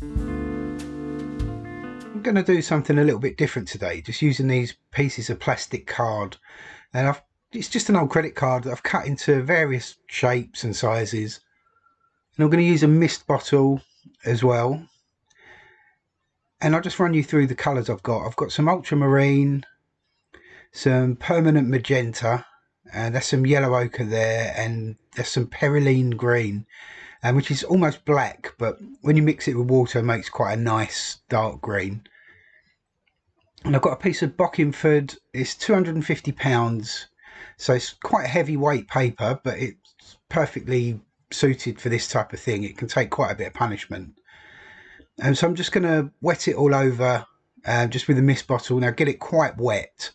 I'm going to do something a little bit different today, just using these pieces of plastic card. And it's just an old credit card that I've cut into various shapes and sizes. And I'm going to use a mist bottle as well. And I'll just run you through the colours I've got. I've got some ultramarine, some permanent magenta, and there's some yellow ochre there, and there's some perylene green, which is almost black, but when you mix it with water it makes quite a nice dark green. And I've got a piece of Bockingford. It's £250, so it's quite a heavyweight paper, but it's perfectly suited for this type of thing. It can take quite a bit of punishment. And so I'm just going to wet it all over just with a mist bottle. Now get it quite wet,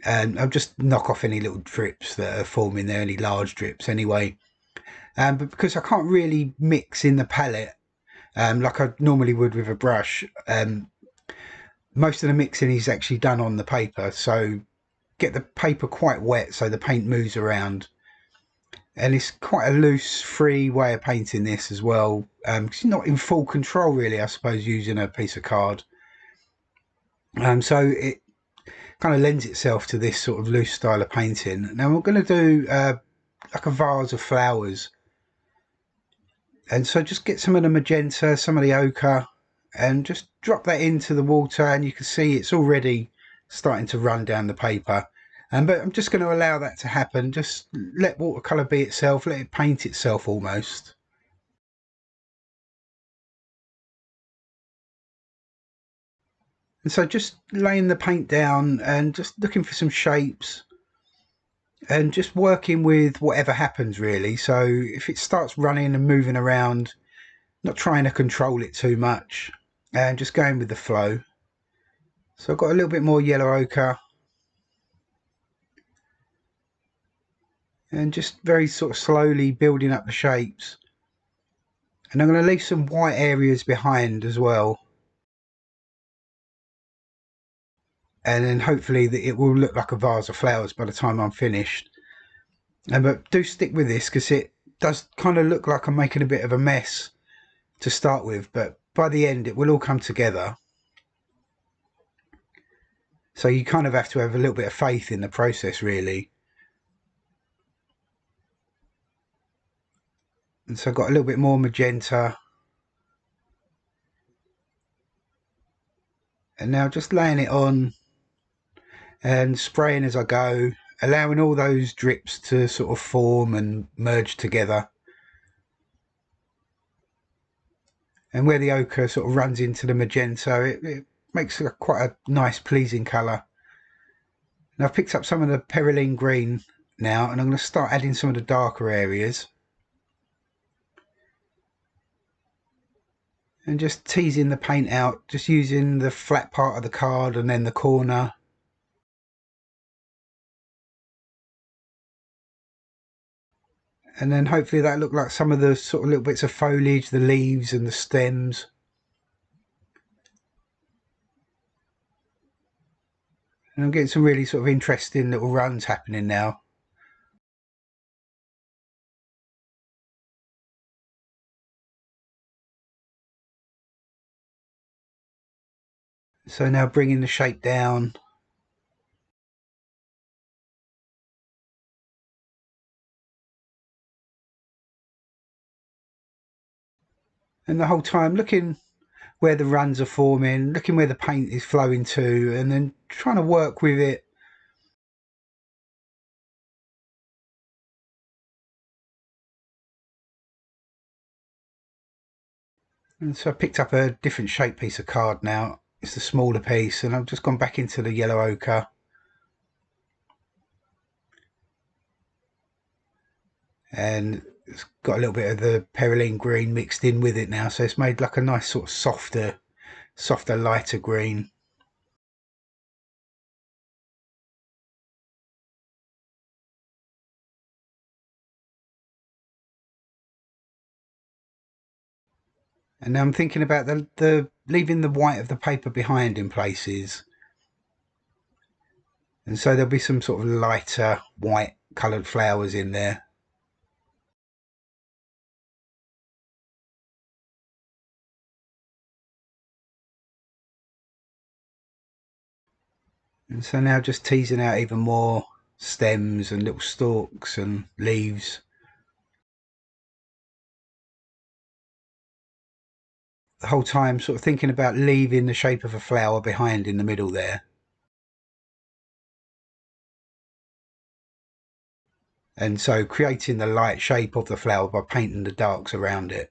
and I'll just knock off any little drips that are forming there, any large drips anyway. But because I can't really mix in the palette like I normally would with a brush, most of the mixing is actually done on the paper, so get the paper quite wet so the paint moves around. And it's quite a loose, free way of painting this as well, because you're not in full control really, I suppose, using a piece of card. So it kind of lends itself to this sort of loose style of painting. Now we're going to do like a vase of flowers, and so just get some of the magenta, some of the ochre, and just drop that into the water, and you can see it's already starting to run down the paper. But I'm just going to allow that to happen. Just let watercolour be itself, let it paint itself almost. And so just laying the paint down and just looking for some shapes and just working with whatever happens really. So if it starts running and moving around, not trying to control it too much and just going with the flow. So I've got a little bit more yellow ochre, and just very sort of slowly building up the shapes. And I'm going to leave some white areas behind as well, and then hopefully that it will look like a vase of flowers by the time I'm finished. But do stick with this because it does kind of look like I'm making a bit of a mess to start with, but by the end it will all come together. So you kind of have to have a little bit of faith in the process really. And so I've got a little bit more magenta, and now just laying it on and spraying as I go, allowing all those drips to sort of form and merge together. And where the ochre sort of runs into the magenta, it makes quite a nice pleasing colour. And I've picked up some of the perylene green now, and I'm going to start adding some of the darker areas. And just teasing the paint out, just using the flat part of the card and then the corner. And then hopefully that look like some of the sort of little bits of foliage, the leaves and the stems. And I'm getting some really sort of interesting little runs happening now. So now bringing the shape down. And the whole time looking where the runs are forming, looking where the paint is flowing to, and then trying to work with it. And so I picked up a different shaped piece of card now. It's the smaller piece, and I've just gone back into the yellow ochre. And it's got a little bit of the perylene green mixed in with it now, so it's made like a nice sort of softer, lighter green. And now I'm thinking about the leaving the white of the paper behind in places, and so there'll be some sort of lighter white coloured flowers in there. And so now just teasing out even more stems and little stalks and leaves. The whole time sort of thinking about leaving the shape of a flower behind in the middle there. And so creating the light shape of the flower by painting the darks around it.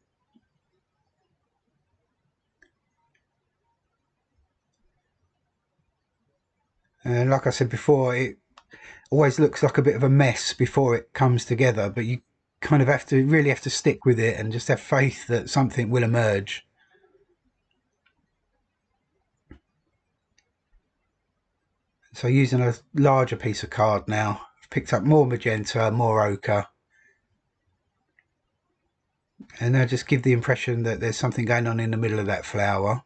And like I said before, it always looks like a bit of a mess before it comes together, but you kind of really have to stick with it and just have faith that something will emerge. So using a larger piece of card now, I've picked up more magenta, more ochre, and now just give the impression that there's something going on in the middle of that flower.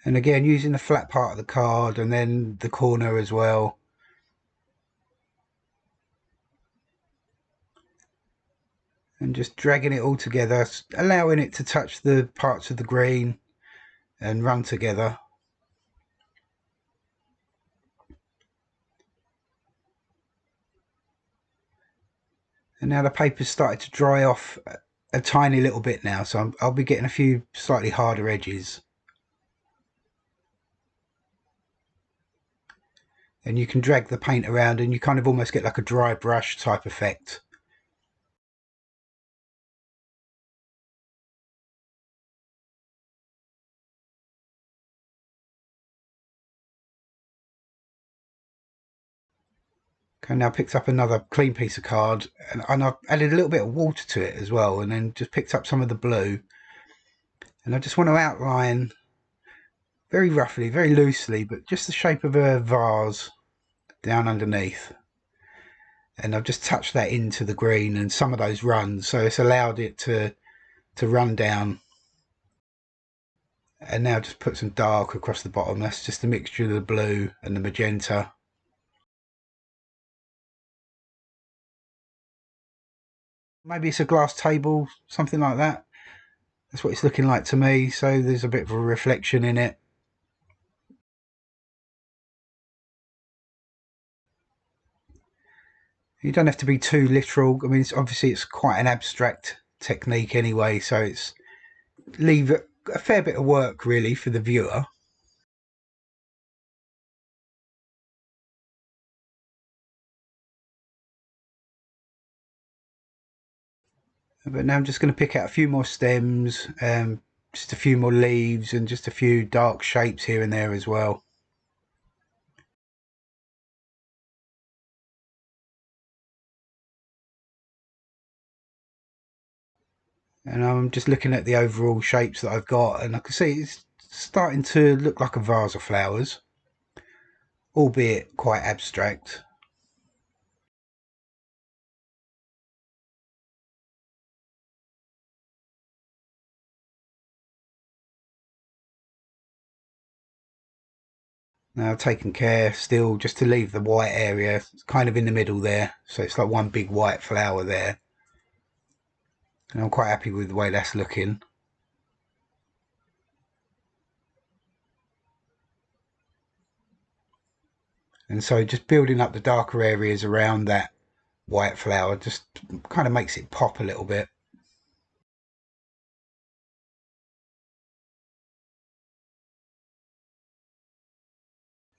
And again, using the flat part of the card and then the corner as well. And just dragging it all together, allowing it to touch the parts of the green and run together. And now the paper's started to dry off a tiny little bit now, so I'll be getting a few slightly harder edges. And you can drag the paint around and you kind of almost get like a dry brush type effect. Okay, now picked up another clean piece of card and I've added a little bit of water to it as well, and then just picked up some of the blue. And I just want to outline very roughly, very loosely, but just the shape of a vase down underneath. And I've just touched that into the green and some of those runs, so it's allowed it to run down. And now just put some dark across the bottom. That's just a mixture of the blue and the magenta. Maybe it's a glass table, something like that. That's what it's looking like to me. So there's a bit of a reflection in it. You don't have to be too literal. I mean, obviously it's quite an abstract technique anyway, so it's leave a fair bit of work really for the viewer. But now I'm just going to pick out a few more stems, just a few more leaves and just a few dark shapes here and there as well. And I'm just looking at the overall shapes that I've got, and I can see it's starting to look like a vase of flowers, albeit quite abstract. Now I've taken care still just to leave the white area kind of in the middle there, so it's like one big white flower there. And I'm quite happy with the way that's looking. And so just building up the darker areas around that white flower just kind of makes it pop a little bit.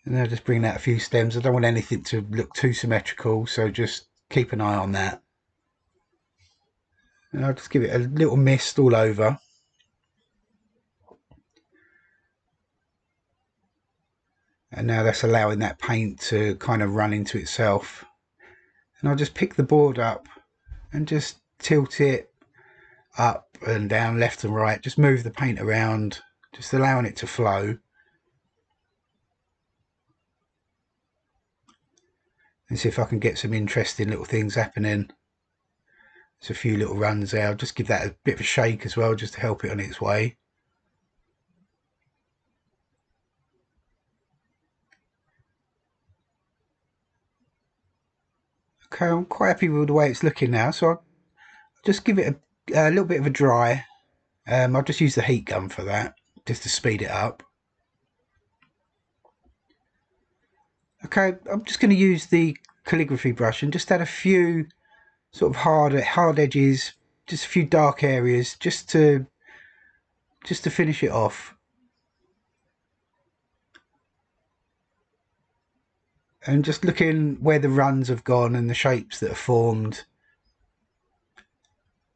And I'll just bring out a few stems. I don't want anything to look too symmetrical, so just keep an eye on that. And I'll just give it a little mist all over. And now that's allowing that paint to kind of run into itself. And I'll just pick the board up and just tilt it up and down, left and right. Just move the paint around, just allowing it to flow. And see if I can get some interesting little things happening. There's a few little runs there. I'll just give that a bit of a shake as well, just to help it on its way. Okay, I'm quite happy with the way it's looking now, so I'll just give it a little bit of a dry. I'll just use the heat gun for that, just to speed it up. Okay, I'm just going to use the calligraphy brush and just add a few sort of hard edges, just a few dark areas, just to finish it off. And just looking where the runs have gone and the shapes that are formed,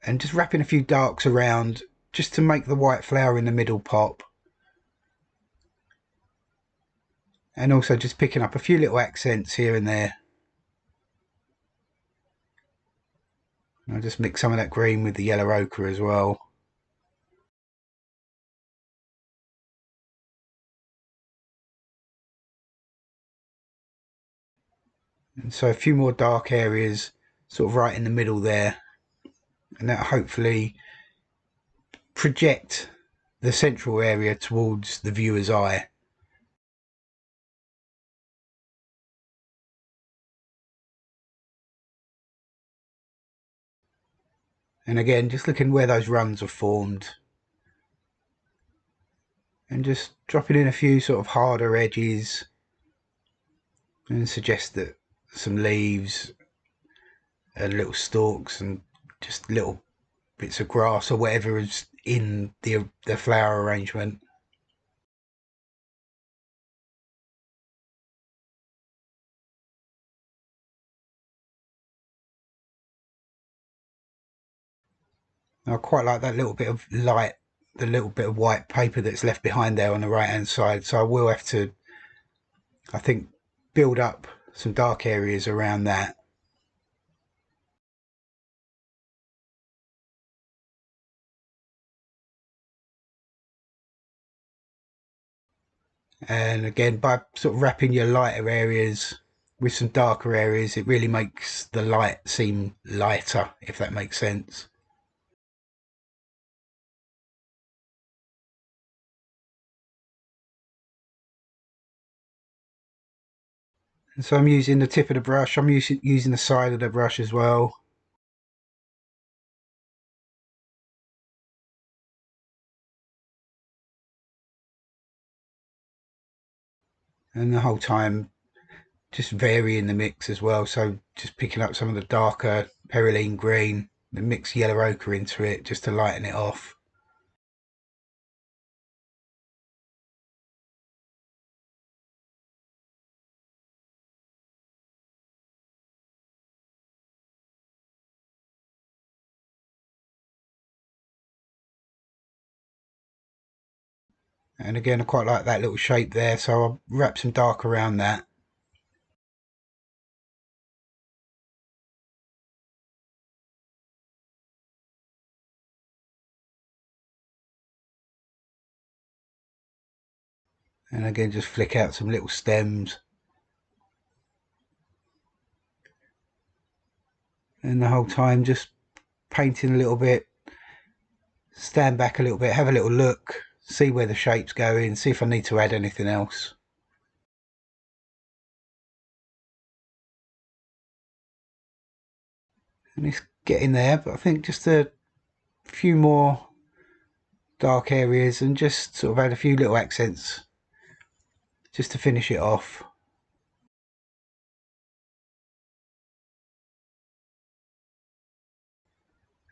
and just wrapping a few darks around just to make the white flower in the middle pop. And also just picking up a few little accents here and there. I'll just mix some of that green with the yellow ochre as well. And so a few more dark areas sort of right in the middle there, and that hopefully project the central area towards the viewer's eye. And again, just looking where those runs are formed, and just dropping in a few sort of harder edges, and suggest that some leaves and little stalks and just little bits of grass or whatever is in the flower arrangement. I quite like that little bit of light, the little bit of white paper that's left behind there on the right hand side, so I will have to, I think, build up some dark areas around that. And again, by sort of wrapping your lighter areas with some darker areas, it really makes the light seem lighter, if that makes sense. And so I'm using the tip of the brush, I'm using the side of the brush as well. And the whole time just varying the mix as well, so just picking up some of the darker perylene green and mix yellow ochre into it just to lighten it off. And again, I quite like that little shape there, so I'll wrap some dark around that. And again, just flick out some little stems. And the whole time just painting a little bit, stand back a little bit, have a little look, see where the shape's going, see if I need to add anything else. And it's getting there, but I think just a few more dark areas and just sort of add a few little accents just to finish it off.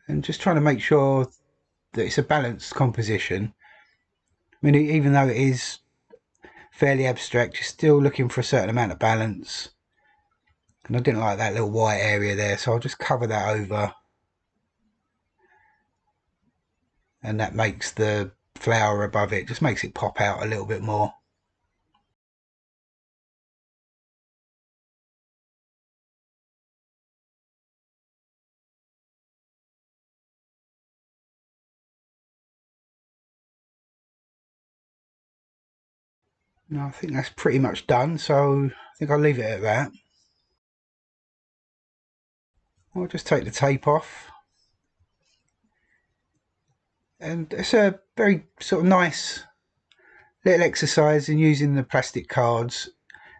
And just trying to make sure that it's a balanced composition. I mean, even though it is fairly abstract, you're still looking for a certain amount of balance. And I didn't like that little white area there, so I'll just cover that over. And that makes the flower above it, just makes it pop out a little bit more. Now, I think that's pretty much done, so I think I'll leave it at that. I'll just take the tape off. And it's a very sort of nice little exercise in using the plastic cards.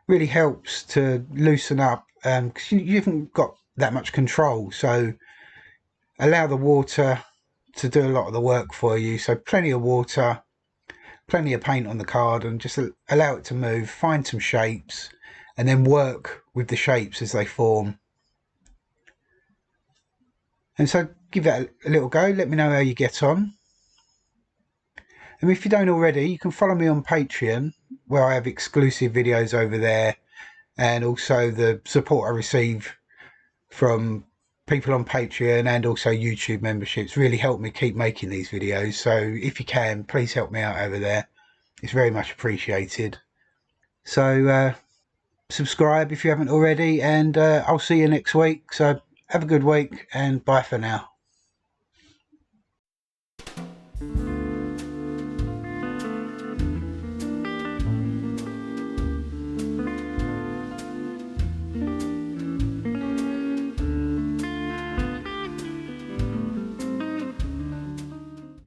Really helps to loosen up because you haven't got that much control. So allow the water to do a lot of the work for you. So plenty of water, plenty of paint on the card, and just allow it to move, find some shapes, and then work with the shapes as they form. And so give that a little go. Let me know how you get on. And if you don't already, you can follow me on Patreon, where I have exclusive videos over there, and also the support I receive from people on Patreon and also YouTube memberships really help me keep making these videos. So if you can, please help me out over there. It's very much appreciated. So subscribe if you haven't already, and I'll see you next week. So have a good week, and bye for now.